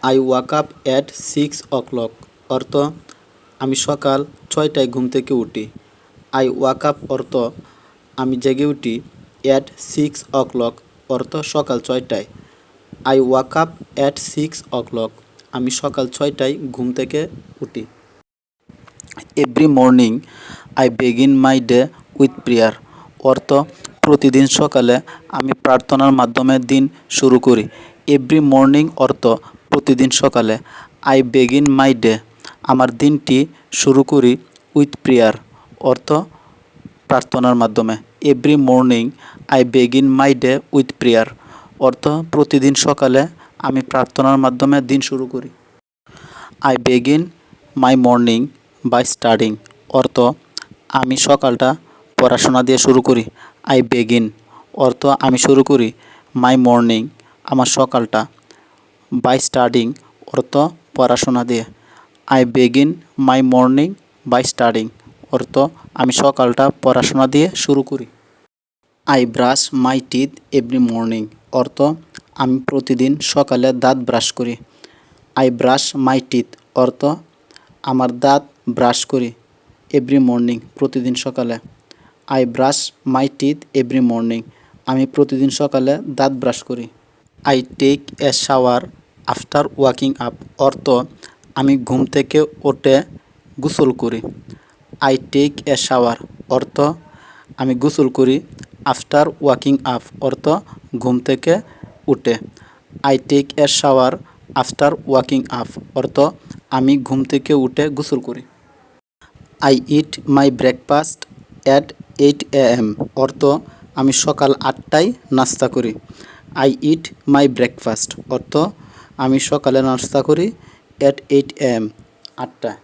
I walk up at 6 o'clock অর্থ আমি সকাল 6টায় ঘুম থেকে উঠি। আই ওয়াক আপ অর্থ আমি জেগে উঠি। অ্যাট 6 o'clock অর্থ সকাল 6টায়। I walk up at 6 o'clock আমি সকাল 6টায় ঘুম থেকে উঠি। Every morning I begin my day with prayer অর্থ প্রতিদিন সকালে আমি প্রার্থনার মাধ্যমে দিন শুরু করি। এভরি মর্নিং অর্থ প্রতিদিন সকালে। আই বেগিন মাই ডে আমার দিনটি শুরু করি উইথ প্রেয়ার অর্থ প্রার্থনার মাধ্যমে। Every morning I begin my day with prayer অর্থ প্রতিদিন সকালে আমি প্রার্থনার মাধ্যমে দিন শুরু করি। I begin my morning by studying অর্থ আমি সকালটা পড়াশোনা দিয়ে শুরু করি। আই বেগিন অর্থ আমি শুরু করি। মাই মর্নিং আমার সকালটা। বাই স্টাডিং অর্থ পড়াশোনা দিয়ে। I begin my morning by studying অর্থ আমি সকালটা পড়াশোনা দিয়ে শুরু করি। I brush my teeth every morning অর্থ আমি প্রতিদিন সকালে দাঁত ব্রাশ করি। আই ব্রাশ মাই টিথ অর্থ আমার দাঁত ব্রাশ করি। এভরি মর্নিং প্রতিদিন সকালে। I brush my teeth every morning আমি প্রতিদিন সকালে দাঁত ব্রাশ করি। I take a shower after waking up অর্থ আমি ঘুম থেকে উঠে গোসল করি। আই টেক এ শাওয়ার অর্থ আমি গোসল করি। আফটার ওয়াকিং আপ অর্থ ঘুম থেকে উঠে। I take a shower after waking up অর্থ আমি ঘুম থেকে উঠে গোসল করি। I eat my breakfast at 8 AM অর্থ আমি সকাল 8টায় নাস্তা করি। আই ইট মাই ব্রেকফাস্ট অর্থ আমি সকালে নাস্তা করি। At 8 AM 8টায়।